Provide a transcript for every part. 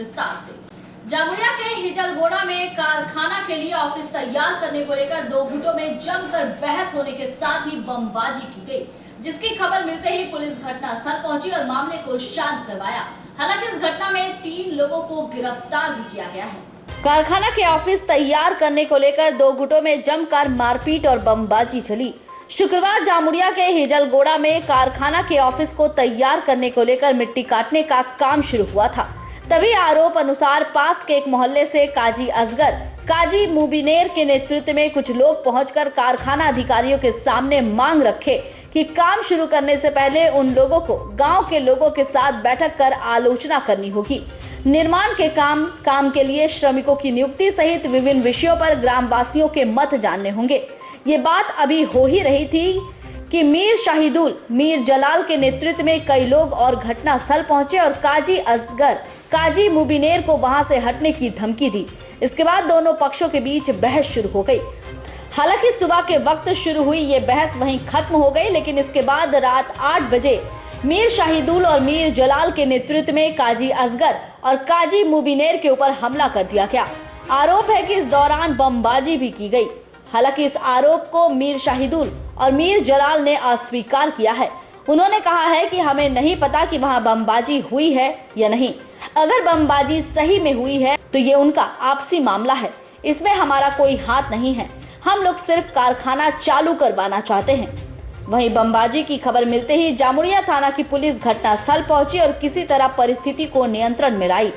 विस्तार से। जामुरिया के हिजलगोड़ा में कारखाना के लिए ऑफिस तैयार करने को लेकर दो गुटों में जमकर बहस होने के साथ ही बमबाजी की गई, जिसकी खबर मिलते ही पुलिस घटनास्थल पहुंची और मामले को शांत करवाया। हालांकि इस घटना में 3 लोगों को गिरफ्तार भी किया गया है। कारखाना के ऑफिस तैयार करने को लेकर दो गुटों में जमकर मारपीट और बमबाजी चली। शुक्रवार जामुरिया के हिजलगोड़ा में कारखाना के ऑफिस को तैयार करने को लेकर मिट्टी काटने का काम शुरू हुआ था। तभी आरोप अनुसार पास के एक मोहल्ले से काजी असगर, काजी मुबीनेर के नेतृत्व में कुछ लोग पहुंचकर कारखाना अधिकारियों के सामने मांग रखे कि काम शुरू करने से पहले उन लोगों को गांव के लोगों के साथ बैठक कर आलोचना करनी होगी। निर्माण के काम के लिए श्रमिकों की नियुक्ति सहित विभिन्न विषयों पर ग्रामवासियों के मत जानने होंगे। ये बात अभी हो ही रही थी कि मीर शाहिदुल, मीर जलाल के नेतृत्व में कई लोग और घटनास्थल पहुंचे और काजी असगर, काजी मुबीनेर को वहां से हटने की धमकी दी। इसके बाद दोनों पक्षों के बीच बहस शुरू हो गई। हालांकि सुबह के वक्त शुरू हुई ये बहस वहीं खत्म हो गई, लेकिन इसके बाद रात 8 बजे मीर शाहिदुल और मीर जलाल के नेतृत्व में काजी असगर और काजी मुबीनेर के ऊपर हमला कर दिया गया। आरोप है कि इस दौरान बमबाजी भी की गई। हालांकि इस आरोप को मीर शाहिदुल और मीर जलाल ने अस्वीकार किया है। उन्होंने कहा है कि हमें नहीं पता कि वहां बमबाजी हुई है या नहीं। अगर बमबाजी सही में हुई है तो ये उनका आपसी मामला है, इसमें हमारा कोई हाथ नहीं है। हम लोग सिर्फ कारखाना चालू करवाना चाहते हैं। वहीं बमबाजी की खबर मिलते ही जामुरिया थाना की पुलिस घटनास्थल पहुंची और किसी तरह परिस्थिति को नियंत्रण में लाई।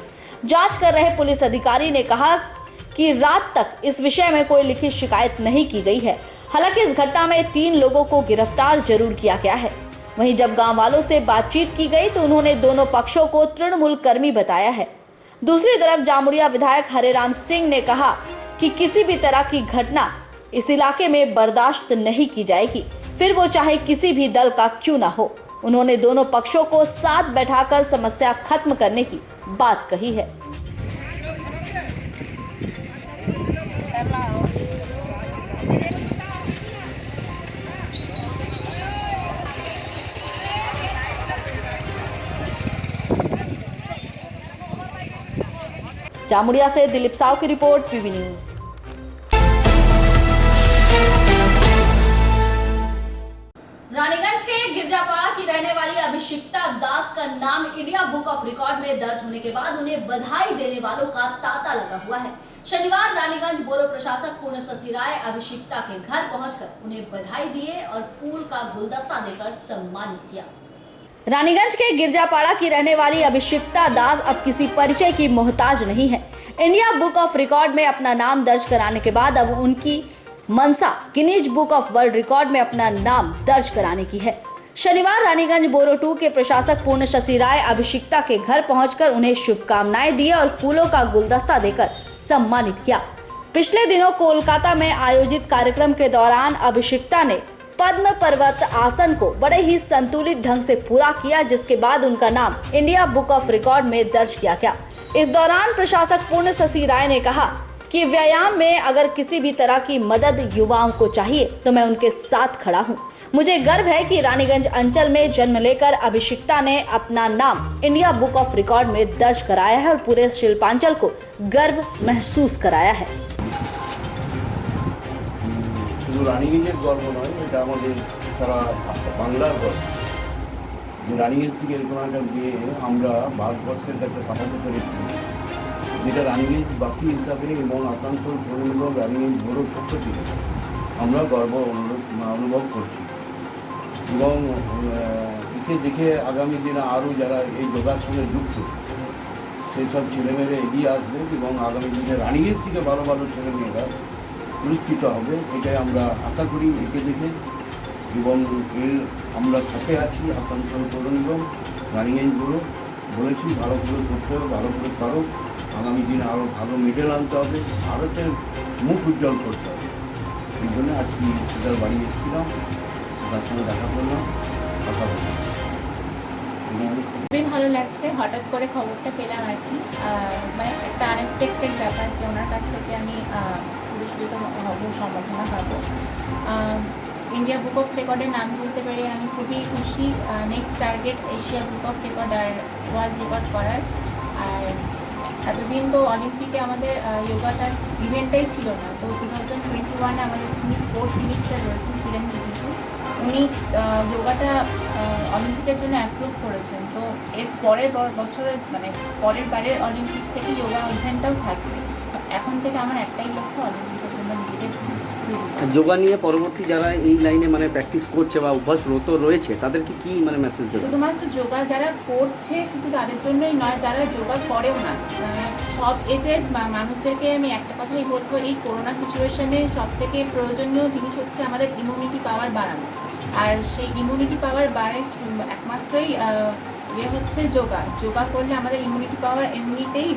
जांच कर रहे पुलिस अधिकारी ने कहा कि रात तक इस विषय में कोई लिखित शिकायत नहीं की गई है। हालांकि इस घटना में 3 लोगों को गिरफ्तार जरूर किया गया है। वहीं जब गांव वालों से बातचीत की गई तो उन्होंने दोनों पक्षों को तृणमूल कर्मी बताया है। दूसरी तरफ जामुरिया विधायक हरेराम सिंह ने कहा कि किसी भी तरह की घटना इस इलाके में बर्दाश्त नहीं की जाएगी, फिर वो चाहे किसी भी दल का क्यों ना हो। उन्होंने दोनों पक्षों को साथ बैठाकर समस्या खत्म करने की बात कही है। जामुरिया से दिलीप साव की रिपोर्ट, पीवी न्यूज। रानीगंज के गिरजापाड़ा की रहने वाली अभिषिक्ता दास का नाम इंडिया बुक ऑफ रिकॉर्ड में दर्ज होने के बाद उन्हें बधाई देने वालों का तांता लगा हुआ है। शनिवार रानीगंज बोरो प्रशासक पूर्ण शशि राय अभिषिक्ता के घर पहुंचकर उन्हें बधाई दिए और फूल का गुलदस्ता देकर सम्मानित किया। रानीगंज के गिरजापाड़ा की रहने वाली अभिषिक्ता दास अब किसी परिचय की मोहताज नहीं है। इंडिया बुक ऑफ रिकॉर्ड में अपना नाम दर्ज कराने के बाद अब उनकी मनसा Guinness book of world record में अपना नाम दर्ज कराने की है। शनिवार रानीगंज बोरो 2 के प्रशासक पूर्ण शशि राय अभिषिक्ता के घर पहुंचकर उन्हें शुभकामनाएं दी और फूलों का गुलदस्ता देकर सम्मानित किया। पिछले दिनों कोलकाता में आयोजित कार्यक्रम के दौरान अभिषिक्ता ने पद्म पर्वत आसन को बड़े ही संतुलित ढंग से पूरा किया, जिसके बाद उनका नाम इंडिया बुक ऑफ रिकॉर्ड में दर्ज किया गया। इस दौरान प्रशासक पूर्ण शशि राय ने कहा कि व्यायाम में अगर किसी भी तरह की मदद युवाओं को चाहिए तो मैं उनके साथ खड़ा हूं। मुझे गर्व है कि रानीगंज अंचल में जन्म लेकर अभिषिक्ता ने अपना नाम इंडिया बुक ऑफ रिकॉर्ड में दर्ज कराया है और पूरे शिल्पांचल को गर्व महसूस कराया है। রানীগঞ্জের গর্ব নয়, এটা আমাদের সারা বাংলার গর্ব যে রানীগঞ্জ থেকে এরকম একটা মেয়ে আমরা ভারতবর্ষের কাছে পাঠাতে পেরেছি, যেটা রানীগঞ্জবাসী হিসাবে এবং আসানসোল পৌর নিগম রানীগঞ্জ বোর্ডের পক্ষ থেকে আমরা গর্ব অনুভব করছি। এবং একে দেখে আগামী দিনে আরও যারা এই যোগাসনে যুক্ত সেই সব ছেলেমেয়েরা এগিয়ে আসবে এবং আগামী দিনে রানীগঞ্জ থেকে ভালো ভালো ছেলেমেয়েরা পুরস্কৃত হবে, এটাই আমরা আশা করি একে দেখে। এবং এর আমরা সাথে আছি আসানসোল পৌর নিগম রানীগঞ্জ ব্যুরো বলেছি ভালো করে করতে হবে, ভালো করে করো, আগামী দিনে আরও ভালো মেডেল আনতে হবে, ভারতের মুখ উজ্জ্বল করতে হবে। এই জন্য আজকে সেটার বাড়ি এসেছিলাম, সেটার সঙ্গে দেখা করলাম, কথা বললাম। খুবই ভালো লাগছে, হঠাৎ করে খবরটা পেলাম আর কি, মানে একটা আনএক্সপেক্টেড ব্যাপার যে ওনার কাছ থেকে আমি পুরস্কৃত হব, সম্বর্ধনা পাবো। ইন্ডিয়া বুক অফ রেকর্ডের নাম বলতে পেরে আমি খুবই খুশি। Next target Asia book of record আর ওয়ার্ল্ড রেকর্ড করার। আর এতদিন তো অলিম্পিকে আমাদের যোগাটা ইভেন্টটাই ছিল না, তো 2021-এ আমাদের যিনি স্পোর্টস মিনিস্টার রয়েছেন কিরেন রিজিজু, উনি যোগাটা অলিম্পিকের জন্য অ্যাপ্রুভ করেছেন। তো এর পরের বছরের মানে পরের বারের অলিম্পিক থেকে যোগা ইভেন্টটাও থাকবে। এখন থেকে আমার একটাই লক্ষ্য অলিম্পিকের জন্য নিজেকে যোগা নিয়ে পরবর্তী যারা এই লাইনে মানে প্র্যাকটিস করছে বা অভ্যাসরত রয়েছে তাদেরকে কি মানে মেসেজ দেবে? শুধুমাত্র যোগা যারা করছে শুধু তাদের জন্যই নয়, যারা যোগা করেও না, মানে সব এজের মানুষদেরকে আমি একটা কথাই বলবো, এই করোনা সিচুয়েশনে সব থেকে প্রয়োজনীয় জিনিস হচ্ছে আমাদের ইমিউনিটি পাওয়ার বাড়ানো। আর সেই ইমিউনিটি পাওয়ার একমাত্রই হচ্ছে যোগা। যোগা করলে আমাদের ইমিউনিটি পাওয়ার এমনিতেই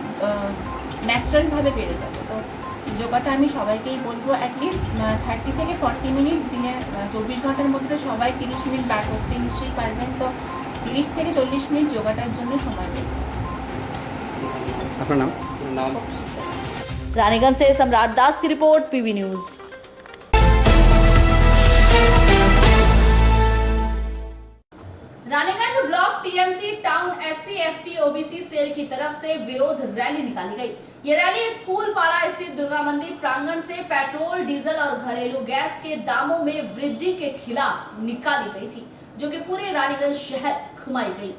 ন্যাচারালভাবে বেড়ে যাবে। তো যোগাটা আমি সবাইকেই বলবো, অ্যাটলিস্ট 30 থেকে 40 মিনিট দিনের 24 ঘন্টার মধ্যে সবাই 30 মিনিট বার করতে নিশ্চয়ই পারবেন। তো 30 থেকে 40 মিনিট যোগাটার জন্য সময় দেবেন। আপনার নাম? रानीगंज से सम्राट दास की report, PV news. Raniganj block TMC town SC ST OBC cell की तरफ से विरोध रैली निकाली गई। ये रैली स्कूल पाड़ा स्थित दुर्गा मंदिर प्रांगण से पेट्रोल, डीजल और घरेलू गैस के दामों में वृद्धि के खिलाफ निकाली गई थी, जो कि पूरे रानीगंज शहर घुमाई गई।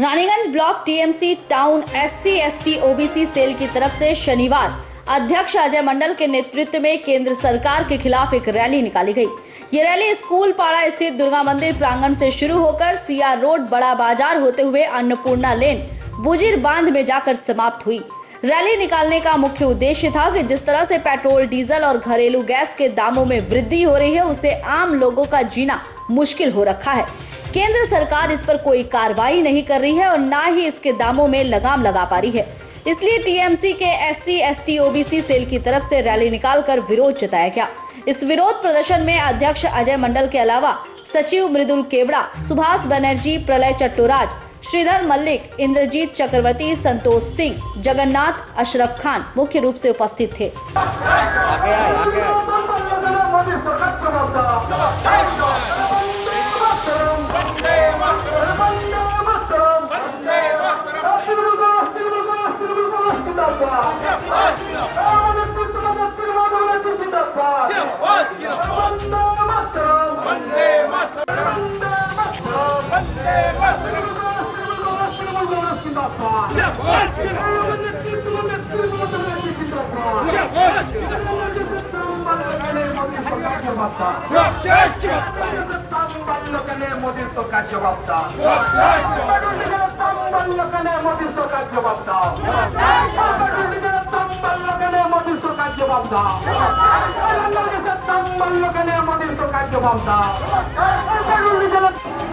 Raniganj block TMC town SC ST OBC cell की तरफ से शनिवार अध्यक्ष अजय मंडल के नेतृत्व में केंद्र सरकार के खिलाफ एक रैली निकाली गई। ये रैली स्कूल पाड़ा स्थित दुर्गा मंदिर प्रांगण से शुरू होकर CR रोड, बड़ा बाजार होते हुए अन्नपूर्णा लेन, बुजिर बांध में जाकर समाप्त हुई। रैली निकालने का मुख्य उद्देश्य था कि जिस तरह से पेट्रोल, डीजल और घरेलू गैस के दामों में वृद्धि हो रही है, उससे आम लोगों का जीना मुश्किल हो रखा है। केंद्र सरकार इस पर कोई कार्रवाई नहीं कर रही है और न ही इसके दामों में लगाम लगा पा रही है। इसलिए टीएमसी के SC ST OBC सेल की तरफ से रैली निकालकर विरोध जताया गया। इस विरोध प्रदर्शन में अध्यक्ष अजय मंडल के अलावा सचिव मृदुल केवड़ा, सुभाष बनर्जी, प्रलय चट्टोराज, श्रीधर मल्लिक, इंद्रजीत चक्रवर्ती, संतोष सिंह, जगन्नाथ, अशरफ खान मुख्य रूप से उपस्थित थे।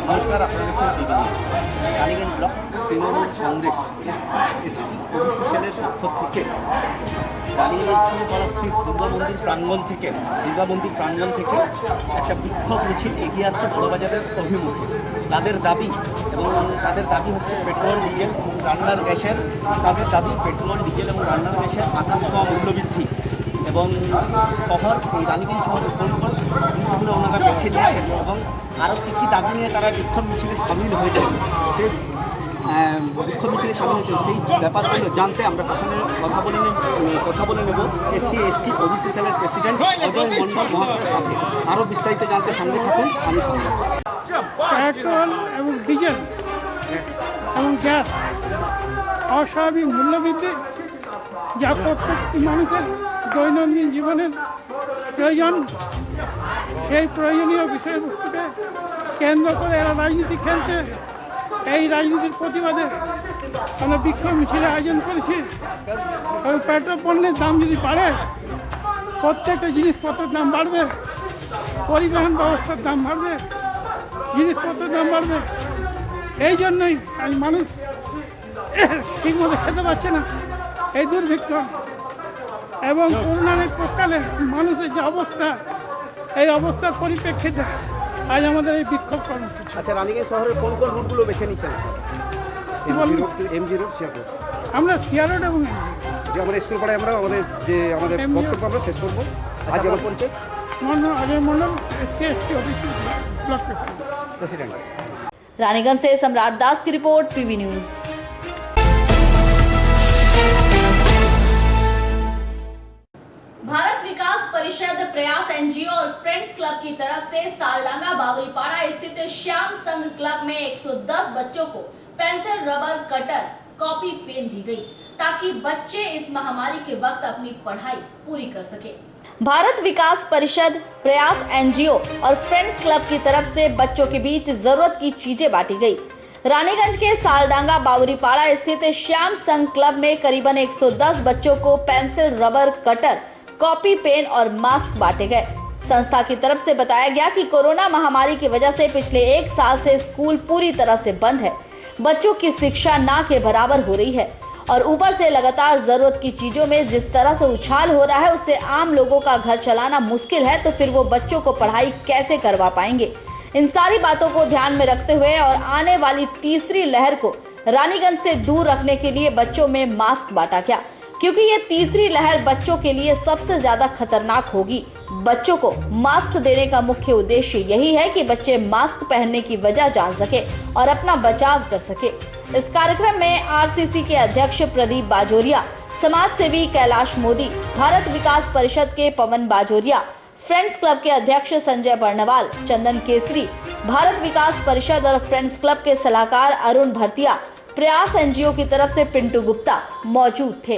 নমস্কার, আপনারা দেখছেন TV news. Raniganj block Trinamool Congress SC ST OBC সেলের পক্ষ থেকে রানীগঞ্জ স্কুল দুর্গা মন্দির প্রাঙ্গণ থেকে একটা বিক্ষোভ মিছিল এগিয়ে আসছে বড়বাজারের অভিমুখে। তাদের দাবি হচ্ছে পেট্রোল, ডিজেল এবং রান্নার গ্যাসের আকাশ ছোঁয়া মূল্যবৃদ্ধি এবং এই রানীগঞ্জ শহরের কোন রুটগুলো ওনারা বেছে নিয়েছেন এবং আরও কী দাবি নিয়ে তারা বিক্ষোভ মিছিলে সামিল হয়ে যায়, সেই ব্যাপারগুলো জানতে আমরা কথা বলে নেব SC ST OBC সেলের প্রেসিডেন্ট অজয় মন্ডল মহাশয়ের সাথে। আরও বিস্তারিত জানতে সঙ্গে থাকুন। আমি সঙ্গে পেট্রোল এবং ডিজেল এবং গ্যাস অস্বাভাবিক মূল্যবৃদ্ধি, যা প্রত্যেকটি মানুষের দৈনন্দিন জীবনের প্রয়োজন, সেই প্রয়োজনীয় বিষয়বস্তুকে কেন্দ্র করে এরা রাজনীতি খেলছে। এই রাজনীতির প্রতিবাদে আমরা বিক্ষোভ মিছিলের আয়োজন করেছি। এবং পেট্রোল পণ্যের দাম যদি বাড়ে, প্রত্যেকটা জিনিসপত্রের দাম বাড়বে, পরিবহন ব্যবস্থার দাম বাড়বে, জিনিসপত্রের দাম বাড়বে। এই জন্যই আজ মানুষ ঠিকমতো খেতে পারছে না, এই দুর্ভিক্ষ এবং করোনার প্রকালে মানুষের যে অবস্থা, এই অবস্থার পরিপ্রেক্ষিতে আজ আমাদের এই বিক্ষোভ কর্মসূচি। আচ্ছা, রানীগঞ্জ শহরের কোন রুটগুলো বেছে নিচ্ছেন? MG road, Siyapur. আমরা সিআর রোড এবং যে আমাদের স্কুল পাড়ায় আমরা আমাদের বক্তব্য আমরা শেষ করবো। আজ আমার পরিচয় Ajay Mandal SC ST OBC block president. Raniganj से सम्राट दास की रिपोर्ट, पीवी न्यूज। प्रयास एनजीओ और फ्रेंड्स क्लब की तरफ से सालडांगा बावरीपाड़ा स्थित श्याम संघ क्लब में 110 बच्चों को pencil, rubber, cutter, copy, pen दी गई ताकि बच्चे इस महामारी के वक्त अपनी पढ़ाई पूरी कर सके। भारत विकास परिषद, प्रयास एनजीओ और फ्रेंड्स क्लब की तरफ से बच्चों के बीच जरूरत की चीजें बांटी गई। रानीगंज के सालडांगा बावरीपाड़ा स्थित श्याम संघ क्लब में करीबन 110 बच्चों को pencil, rubber, cutter, copy, pen और मास्क बांटे गए। संस्था की तरफ से बताया गया कि कोरोना महामारी की वजह से पिछले 1 साल से स्कूल पूरी तरह से बंद है। बच्चों की शिक्षा ना के बराबर हो रही है और ऊपर से लगातार जरूरत की चीजों में जिस तरह से उछाल हो रहा है उससे आम लोगों का घर चलाना मुश्किल है, तो फिर वो बच्चों को पढ़ाई कैसे करवा पाएंगे। इन सारी बातों को ध्यान में रखते हुए और आने वाली तीसरी लहर को रानीगंज से दूर रखने के लिए बच्चों में मास्क बांटा गया, क्योंकि ये तीसरी लहर बच्चों के लिए सबसे ज्यादा खतरनाक होगी। बच्चों को मास्क देने का मुख्य उद्देश्य यही है कि बच्चे मास्क पहनने की वजह जान सके और अपना बचाव कर सके। इस कार्यक्रम में आरसीसी के अध्यक्ष प्रदीप बाजोरिया, समाज सेवी कैलाश मोदी, भारत विकास परिषद के पवन बाजोरिया, फ्रेंड्स क्लब के अध्यक्ष संजय बर्णवाल, चंदन केसरी, भारत विकास परिषद और फ्रेंड्स क्लब के सलाहकार अरुण भरतिया, प्रयास एनजीओ की तरफ से पिंटू गुप्ता मौजूद थे।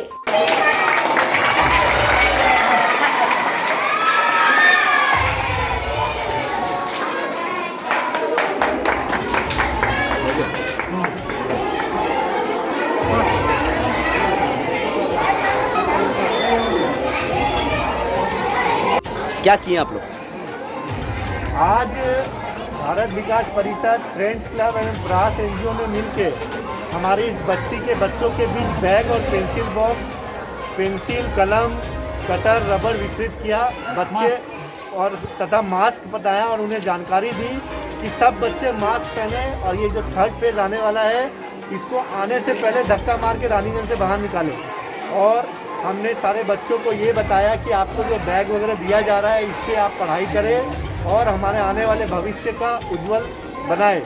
क्या किए आप लोग? आज भारत विकास परिषद, फ्रेंड्स क्लब एवं प्रयास एनजीओ ने मिलकर हमारी इस बस्ती के बच्चों के बीच बैग और पेंसिल बॉक्स, पेंसिल, कलम, कटर, रबर वितरित किया। बच्चे और तथा मास्क बताया और उन्हें जानकारी दी कि सब बच्चे मास्क पहने और ये जो थर्ड फेज आने वाला है इसको आने से पहले धक्का मार के रानीगंज से बाहर निकालें। और हमने सारे बच्चों को ये बताया कि आपको जो बैग वगैरह दिया जा रहा है इससे आप पढ़ाई करें और हमारे आने वाले भविष्य का उज्जवल बनाएं।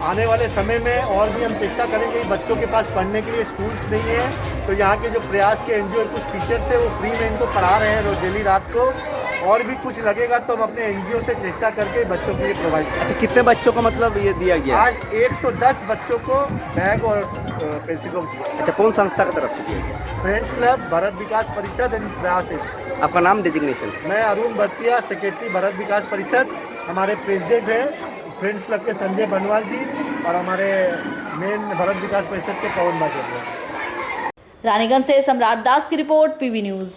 आने वाले समय में और भी हम चेष्टा करेंगे कि बच्चों के पास पढ़ने के लिए स्कूल्स नहीं है, तो यहाँ के जो प्रयास के एनजीओ कुछ टीचर्स है वो फ्री में इनको पढ़ा रहे हैं रोज डेली रात को। और भी कुछ लगेगा तो हम अपने एनजीओ से चेष्टा करके बच्चों के लिए प्रोवाइड करें। अच्छा, कितने बच्चों को मतलब ये दिया गया? आज 110 बच्चों को बैग और पेंसिल बॉक्स दिया। अच्छा, कौन संस्था की तरफ से दिया गया? फ्रेंड्स क्लब, भारत विकास परिषद एंड प्रयास एनजीओ। आपका नाम, डेजिग्नेशन? मैं अरुण भरतिया, सेक्रेटरी भारत विकास परिषद। हमारे प्रेसिडेंट हैं फ्रेंड्स क्लब के संजय बर्णवाल जी और हमारे मेन भारत विकास परिषद के पवन बाजोरिया। रानीगंज से सम्राट दास की रिपोर्ट, पीवी न्यूज।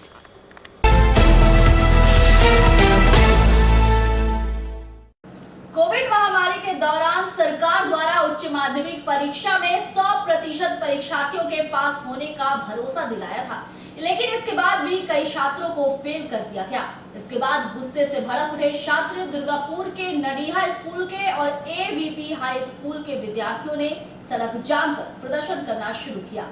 कोविड महामारी के दौरान सरकार द्वारा उच्च माध्यमिक परीक्षा में 100% परीक्षार्थियों के पास होने का भरोसा दिलाया था, लेकिन इसके बाद भी कई छात्रों को फेल कर दिया गया। इसके बाद गुस्से से भड़क उठे छात्र दुर्गापुर के नडीहा स्कूल के और एवीपी हाई स्कूल के विद्यार्थियों ने सड़क जाम कर प्रदर्शन करना शुरू किया।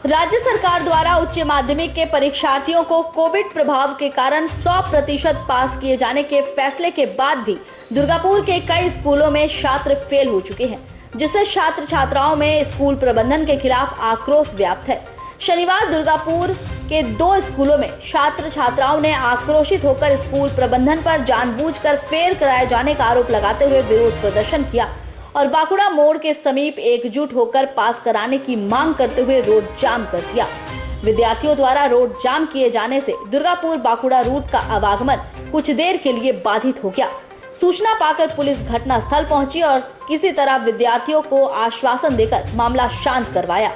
राज्य सरकार द्वारा उच्च माध्यमिक के परीक्षार्थियों को कोविड प्रभाव के कारण 100% पास किए जाने के फैसले के बाद भी दुर्गापुर के कई स्कूलों में छात्र फेल हो चुके हैं, जिससे छात्र छात्राओं में स्कूल प्रबंधन के खिलाफ आक्रोश व्याप्त है। शनिवार दुर्गापुर के 2 स्कूलों में छात्र छात्राओं ने आक्रोशित होकर स्कूल प्रबंधन पर जानबूझकर फेल कराए जाने का आरोप लगाते हुए विरोध प्रदर्शन किया और बाकुड़ा मोड़ के समीप एकजुट होकर पास कराने की मांग करते हुए रोड जाम कर दिया। विद्यार्थियों द्वारा रोड जाम किए जाने से दुर्गापुर बाकुड़ा रूट का आवागमन कुछ देर के लिए बाधित हो गया। सूचना पाकर पुलिस घटनास्थल पहुंची और किसी तरह विद्यार्थियों को आश्वासन देकर मामला शांत करवाया।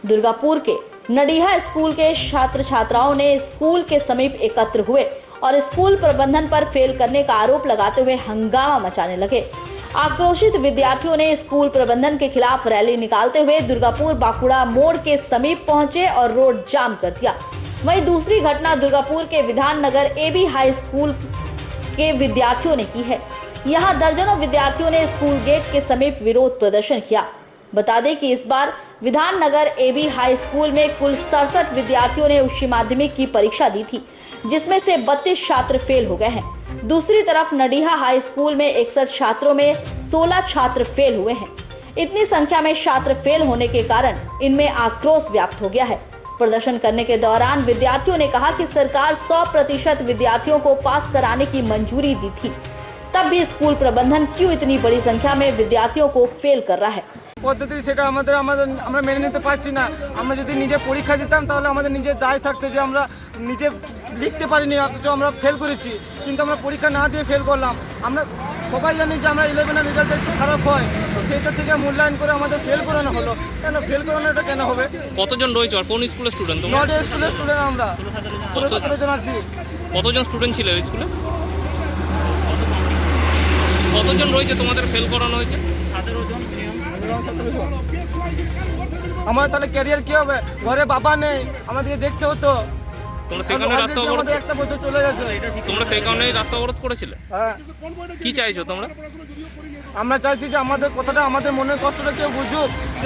दुर्गापुर के नडीहा स्कूल के छात्र छात्राओं ने स्कूल के समीप एकत्र हुए और स्कूल प्रबंधन पर फेल करने का आरोप लगाते हुए हंगामा मचाने लगे। आक्रोशित विद्यार्थियों ने स्कूल प्रबंधन के खिलाफ रैली निकालते हुए दुर्गापुर बाकुड़ा मोड़ के समीप पहुंचे और रोड जाम कर दिया। वहीं दूसरी घटना दुर्गापुर के विधान नगर एबी हाई स्कूल के विद्यार्थियों ने की है। यहां दर्जनों विद्यार्थियों ने स्कूल गेट के समीप विरोध प्रदर्शन किया। बता दें कि इस बार विधान नगर एबी हाई स्कूल में कुल 67 विद्यार्थियों ने उच्च माध्यमिक की परीक्षा दी थी, जिसमें से 32 छात्र फेल हो गए हैं। दूसरी तरफ नडीहा हाई स्कूल में 61 छात्रों में 16 छात्र फेल हुए हैं। इतनी संख्या में छात्र फेल होने के कारण इनमें आक्रोश व्याप्त हो गया है। प्रदर्शन करने के दौरान विद्यार्थियों ने कहा कि सरकार 100% विद्यार्थियों को पास कराने की मंजूरी दी थी, तब भी स्कूल प्रबंधन क्यों इतनी बड़ी संख्या में विद्यार्थियों को फेल कर रहा है। পদ্ধতি সেটা আমরা মেনে নিতে পারছি না। আমরা যদি নিজে পরীক্ষা দিতাম তাহলে আমাদের নিজের দায় থাকতো যে আমরা নিজে লিখতে পারিনি অথচ আমরা ফেল করেছি, কিন্তু আমরা পরীক্ষা না দিয়ে ফেল করলাম। আমরা সবাই জানি যে আমরা 11-এর রেজাল্ট একটু খারাপ হয়, তো সেটা থেকে মূল্যায়ন করে আমাদের ফেল করানো হলো। কেন ফেল করানোটা কেন হবে? কতজন রয়েছে আর কোন স্কুলের স্টুডেন্ট তোমরা? নডিয়া স্কুলের স্টুডেন্ট আমরা 17 জন আছি। কতজন স্টুডেন্ট ছিল ওই স্কুলে? কতজন রয়েছে তোমাদের ফেল করানো হয়েছে? 17 জন। আমার তাহলে ক্যারিয়ার কি হবে? ঘরে বাবা নেই, আমাদেরকে দেখতে হতো। তোমরা সেই কারণে রাস্তা অবরোধ আমাদের একটা বছর চলে গেছে। তোমরা সেই কারণেই রাস্তা অবরোধ করেছিলে? হ্যাঁ। কি চাইছো তোমরা? আমরা চাইছি যে আমাদের কথাটা, আমাদের মনের কষ্টটা কেউ বুঝুক, যে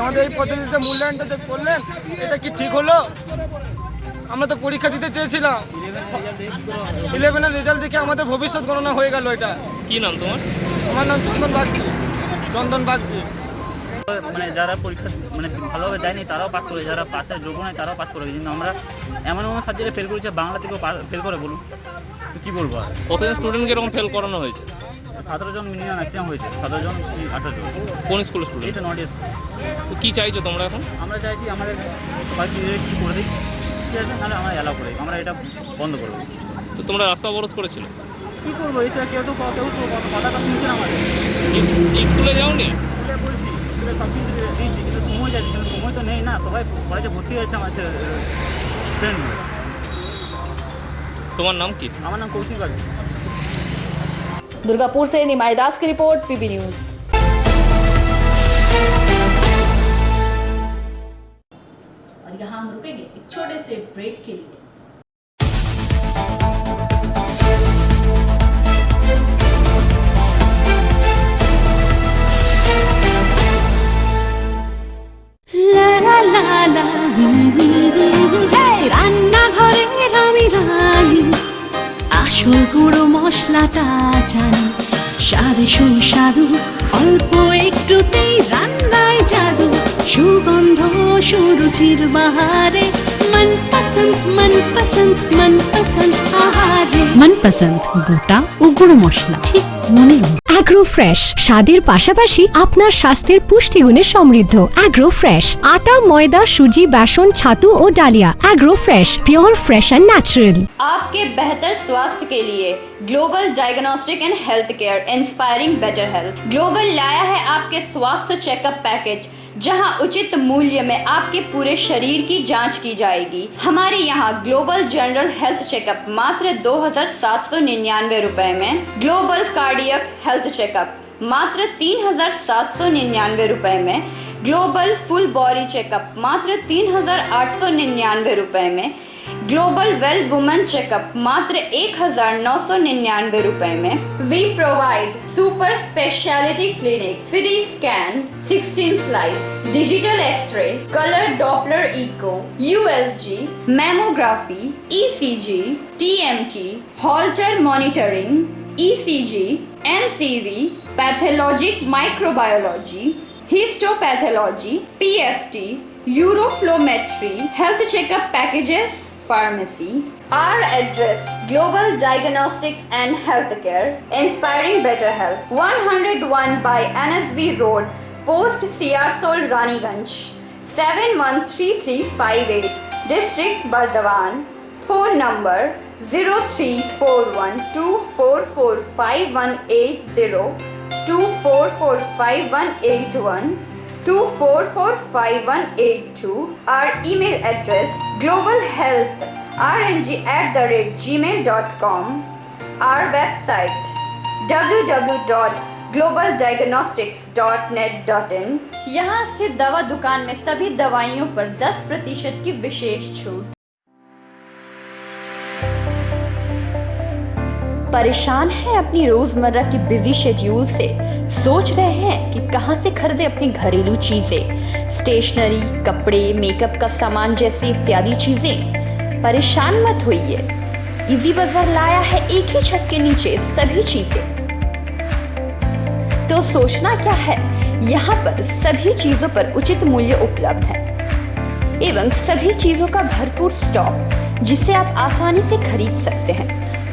আমাদের এই পদ্ধতিতে মূল্যায়নটা যে করলেন এটা কি ঠিক হলো? আমরা তো পরীক্ষা দিতে চেয়েছিলাম, 11-এর রেজাল্ট দেখে আমাদের ভবিষ্যৎ গণনা হয়ে গেল। এটা কি নাম তোমার? আমার নাম চন্দন বাগদি। মানে যারা পরীক্ষা মানে ভালোভাবে দেয়নি তারাও পাস করে, যারা পাসের যোগ্য নয় তারাও পাস করে, কিন্তু আমরা এমন সাবজেক্টে ফেল করেছি, বাংলা থেকেও ফেল করে বলুন তো কী বলবো আর। কতজন স্টুডেন্টকে এরকম ফেল করানো হয়েছে? 17 জন মিনিমাম ম্যাক্সিমাম হয়েছে, 17 জন 18 জন। কোন স্কুলের স্টুডেন্ট? এই তো নডিয়া স্কুল। তো কী চাইছো তোমরা এখন? আমরা চাইছি আমাদের সবাই কিছু করে দিই, ঠিক আছে, নাহলে আমরা অ্যালাউ করে আমরা এটা বন্ধ করবো। তো তোমরা রাস্তা অবরোধ করেছিলে? কী করবো, এটা কেউ তো কথা শুনছে না আমাদের। স্কুলে যাওনি? স্কুলে বলছি, স্কুলে সব কিছু দিয়েছি, কিন্তু সময় যাচ্ছে, কিন্তু সময় তো নেই না। সবাই কলেজে ভর্তি হয়েছে আমার ফ্রেন্ড। তোমার নাম কি? আমার নাম কৌশিক বাগদি। दुर्गापुर से निमाई दास की रिपोर्ट, पीबी न्यूज। और यहाँ हम रुकेंगे एक छोटे से ब्रेक के लिए। রান্নাঘরের আমি রানী, আসল গুঁড়ো মশলাটা জানি, স্বাদে সুস্বাদু অল্প একটুতেই রান্নায় জাদু, সুগন্ধ সুরুচির বাহারে মনপসন্দ আহারে। মনপসন্দ গোটা ও গুঁড়ো মশলা ঠিক মনে। অ্যাগ্রো ফ্রেশ স্বাদের পাশাপাশি আপনার স্বাস্থ্যের পুষ্টিগুণে সমৃদ্ধ। অ্যাগ্রো ফ্রেশ আটা, ময়দা, সুজি, बेसन, ছাতু ও ডালিয়া। Agro fresh pure fresh and natural. आपके बेहतर स्वास्थ्य के लिए global diagnostic and health care inspiring better health. Global लाया है आपके स्वास्थ्य चेकअप पैकेज, जहां उचित मूल्य में आपके पूरे शरीर की जांच की जाएगी। हमारे यहां ग्लोबल जनरल हेल्थ चेकअप मात्र 2,799 रुपए में, ग्लोबल कार्डियक हेल्थ चेकअप मात्र 3,799 रुपए में, ग्लोबल फुल बॉडी चेकअप मात्र 3,899 रुपए में, ग्लोबल वेल वुमेन चेकअप मात्र 1,999 रुपए में। We provide super speciality clinic, city scan, 16 slice, digital xray, colour Doppler echo, USG, mammography, ECG, TMT, Holter monitoring, ECG, NCV, pathologic microbiology, histopathology, PFT, uroflowmetry, health checkup packages, pharmacy. Our address: Global Diagnostics and Healthcare, inspiring better health. 101 by NSB Road, Post Siarsol, Raniganj, 713358, District Bardhaman. Phone number 0341244580, 244581, 244582. Our email address: globalhealthrng@gmail.com. Our website: www.globaldiagnostics.net.in। यहाँ स्थित दवा दुकान में सभी दवाइयों पर 10% की विशेष छूट। परेशान हैं अपनी रोजमर्रा की बिजी शेड्यूल से? सोच रहे हैं कि कहां से खरीदें अपनी घरेलू चीजें, स्टेशनरी, कपड़े, मेकअप का सामान जैसी इत्यादि चीजें? परेशान मत होइए, इजी बाजार लाया है एक ही छत के नीचे सभी चीजें। तो सोचना क्या है, यहाँ पर सभी चीजों पर उचित मूल्य उपलब्ध है एवं सभी चीजों का भरपूर स्टॉक जिसे आप आसानी से खरीद सकते हैं।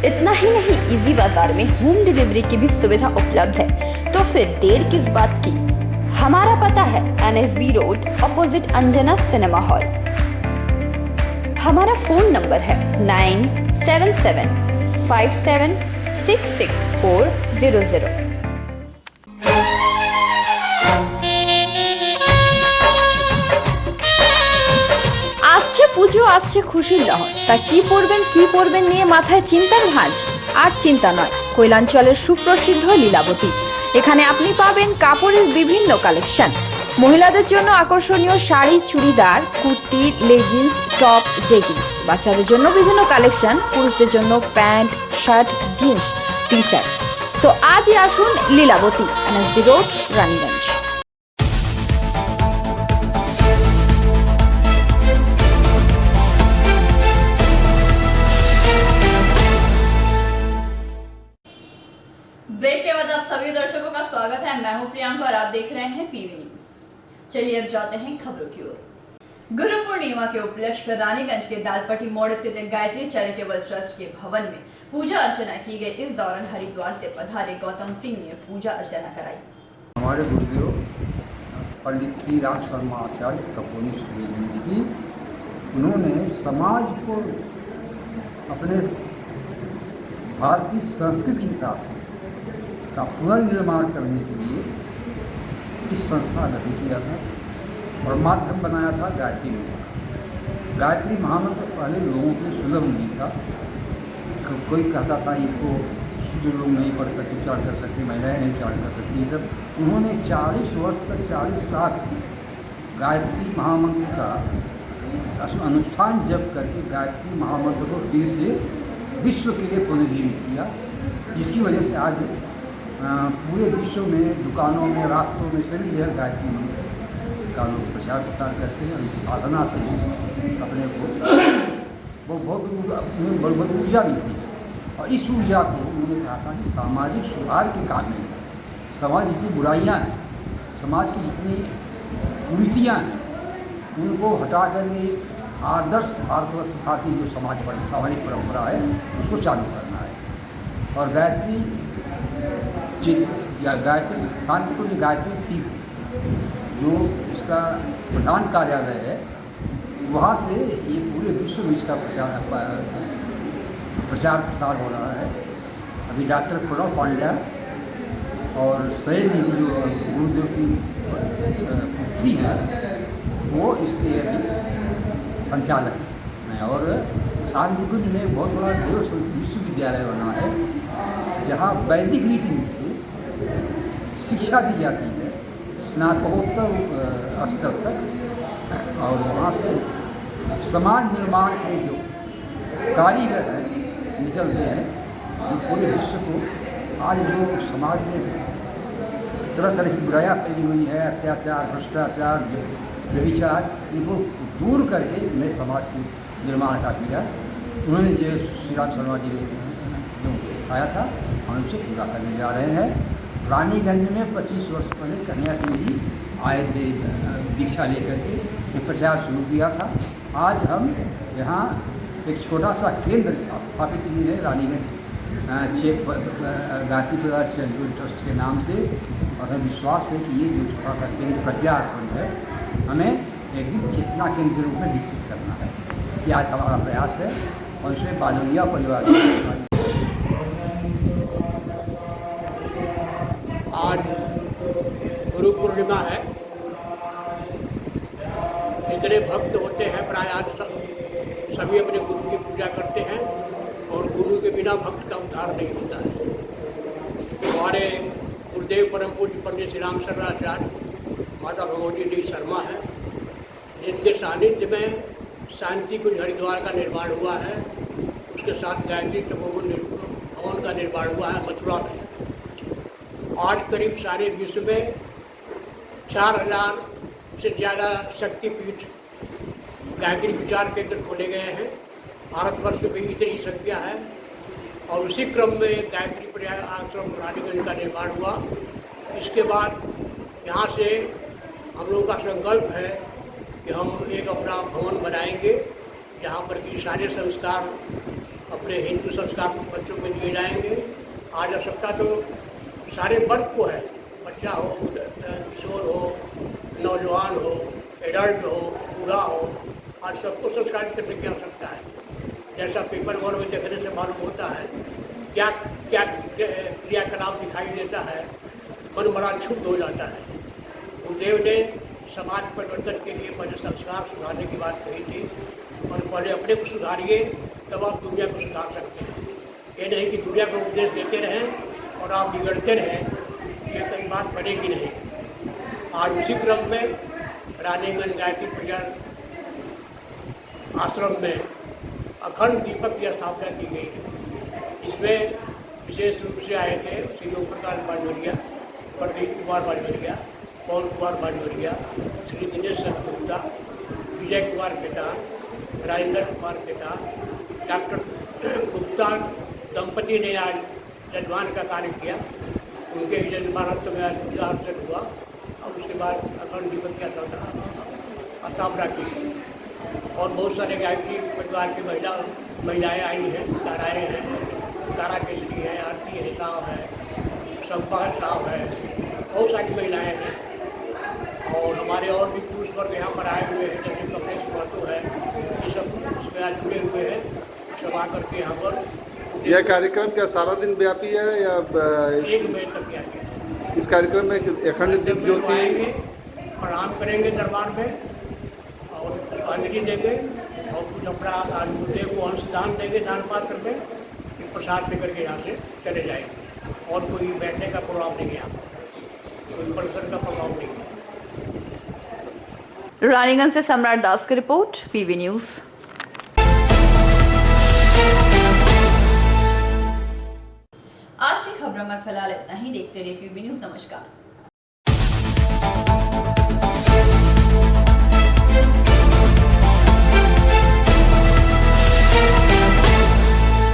इतना ही नहीं, इजी बाजार में होम डिलीवरी की भी सुविधा उपलब्ध है। तो फिर देर किस बात की। हमारा पता है NSB road opposite Anjana cinema hall. हमारा फोन नंबर है 9775766400। আসছে পুজো, আসছে খুশির লহর, তা কি পরবেন নিয়ে মাথায় চিন্তার ভাঁজ। আর চিন্তা নয়, কৈলাঞ্চলের সুপ্রসিদ্ধ লীলাবতী। এখানে আপনি পাবেন কাপড়ের বিভিন্ন কালেকশন, মহিলাদের জন্য আকর্ষণীয় sari, churidar, kurti, leggings, top, jeggings, বাচ্চাদের জন্য বিভিন্ন কালেকশন, পুরুষদের জন্য pant, shirt, jeans, T shirt. তো আজই আসুন Lilabati, NSB road, Raniganj. Break के बाद आप सभी दर्शकों का स्वागत है। मैं हूं प्रियंका और आप देख रहे हैं PV न्यूज। चलिए अब जाते हैं खबरों की ओर। गुरु पूर्णिमा के उपलक्ष्य पर रानीगंज के दालपट्टी मोड़ स्थित गायत्री चैरिटेबल ट्रस्ट के भवन में पूजा अर्चना की गई। इस दौरान हरिद्वार से पधारे गौतम सिंह ने पूजा अर्चना कराई। हमारे गुरुदेव पंडित श्री राम शर्मा आचार्य कपोनिष्ठ जी, उन्होंने समाज को अपने भारतीय संस्कृति के साथ का पुनर्निर्माण करने के लिए इस संस्था का गठन किया था और माध्यम बनाया था गायत्री महामंत्र। गायत्री महामंत्र पहले लोगों के सुलभ नहीं था। कोई कहता था इसको जो लोग नहीं पढ़ सकते, उच्चारण कर सकते, महिलाएं नहीं उच्चारण कर सकती, ये सब। उन्होंने 40 वर्ष तक 40 लाख गायत्री महामंत्र का अनुष्ठान जप करके गायत्री महामंत्र को फिर से विश्व के लिए पुनर्जीवित किया, जिसकी वजह से आज पूरे विश्व में दुकानों में, रास्तों में सभी जगह गायत्री मंत्र का लोग प्रचार प्रसार करते हैं। और इस साधना से अपने को बहुत ऊर्जा मिलती है। और इस ऊर्जा को उन्होंने कहा था कि सामाजिक सुधार के काम में समाज जितनी बुराइयाँ हैं, समाज की जितनी कुरीतियाँ हैं, उनको हटा करके आदर्श भारतीय जो सामाजिक परंपरा है उसको चालू करना है। और गायत्री शांतिकुंज गायत्री तीर्थ जो इसका प्रधान कार्यालय है, वहाँ से ये पूरे विश्व में इसका प्रचार प्रसार हो रहा है। अभी डॉक्टर प्रणव पांड्या और सैद जो गुरुदेव की पुत्री है, वो इसके संचालक हैं। और शांतिकुंज में बहुत बड़ा देव विश्वविद्यालय बना है, जहाँ वैदिक रीति से शिक्षा दी जाती है स्नातकोत्तर स्तर तक। और वहाँ से समाज निर्माण के जो कारीगर हैं निकलते हैं, जो पूरे विश्व को आज जो समाज में तरह तरह की बुराइयाँ फैली हुई है, अत्याचार, भ्रष्टाचार, व्यभिचार, इनको दूर करके नए समाज के निर्माण का किया। उन्होंने जो श्री राम शर्मा जी ने जो आया था, हम उसे पूरा करने जा रहे हैं। रानीगंज में 25 वर्ष पहले कन्हैया सिंह जी आए थे दीक्षा लेकर के, ये प्रचार शुरू किया था। आज हम यहाँ एक छोटा सा केंद्र स्थापित किए हैं रानीगंज गायत्री परिवार चैरिटेबल ट्रस्ट के नाम से। और हमें विश्वास है कि ये जो छोटा सा केंद्र प्रज्ञा आश्रम है, हमें एक दिन चेतना केंद्र के रूप में विकसित करना है। ये आज हमारा प्रयास है। और इसमें बालोरिया परिवार आज गुरु पूर्णिमा है। इतने भक्त होते हैं, प्राय आज सभी अपने गुरु की पूजा करते हैं और गुरु के बिना भक्त का उद्धार नहीं होता है। हमारे गुरुदेव परम पूज्य पंडित श्री राम शर्माचार्य माता भगवती डी शर्मा है, जिनके सानिध्य में शांतिकुंज हरिद्वार का निर्माण हुआ है। उसके साथ गायत्री तपोवन भवन का निर्माण हुआ है मथुरा में। आज करीब सारे विश्व में 4000 से ज़्यादा शक्तिपीठ गायत्री विचार केंद्र खोले गए हैं। भारतवर्ष में इतनी संख्या है। और उसी क्रम में गायत्री पर्याय आश्रम रानीगंज का निर्माण हुआ। इसके बाद यहाँ से हम लोगों का संकल्प है कि हम एक अपना भवन बनाएंगे जहाँ पर कि सारे संस्कार अपने हिंदू संस्कार बच्चों को दिए जाएंगे। आज आवश्यकता तो सारे वर्ग को है, बच्चा हो, किशोर हो, नौजवान हो, एडल्ट हो, बूढ़ा हो, आज सबको संस्कारित करने की आवश्यकता है। जैसा पेपर वगैरह में देखने से मालूम होता है क्या क्या क्रियाकलाप दिखाई देता है, मन बड़ा क्षुब्ध हो जाता है। गुरुदेव ने समाज परिवर्तन के लिए पहले संस्कार सुधारने की बात कही थी और पहले अपने को सुधारिए तब आप दुनिया को सुधार सकते हैं। ये नहीं कि दुनिया को उपदेश देते रहें और आप बिगड़ते रहें, ये कई बात बनेगी नहीं। आज उसी क्रम में रानीगंज गायत्री परिवार आश्रम में अखंड दीपक की स्थापना की गई है। इसमें विशेष रूप से आए थे श्री ओम प्रकाश बाजवरिया, प्रदीप कुमार बाजवरिया, पवन कुमार बाजवरिया, श्री दिनेश गुप्ता, विजय कुमार खेतान, राजेंद्र कुमार खेतान, डॉक्टर गुप्ता दंपति ने आज यजमान का कार्य किया। उनके यजमानत्व में आज पूजा अर्चन हुआ और उसके बाद अखंड दीपक की स्थापना की गई। और बहुत सारे गायत्री परिवार की महिलाएँ आई हैं, ताराएँ हैं, तारा केसरी है, आरती है, साव है, संपा साव है, बहुत सारी महिलाएँ हैं। और हमारे और भी पुरुष वर्ग यहाँ पर आए हुए हैं, जैसे कमलेश महतो है, ये सब इसमें आज जुड़े हुए हैं। सब आकर के यहाँ पर यह कार्यक्रम क्या सारा दिन व्यापी है या 1 बजे तक किया गया? इस कार्यक्रम में अखंड दीप ज्योति प्रणाम करेंगे दरबार में और पुष्पांजलि देंगे और कुछ अपना गुरुदेव को अंशदान देंगे दान पात्र में, फिर प्रसाद लेकर के यहाँ से चले जाएंगे। और कोई बैठने का प्रोग्राम नहीं है, यहाँ कोई प्रदर्शन का प्रोग्राम नहीं है। रानीगंज से सम्राट दास की रिपोर्ट, पीवी न्यूज। आज की खबरों में फिलहाल इतना ही। देखते रहिए पीवी न्यूज। नमस्कार।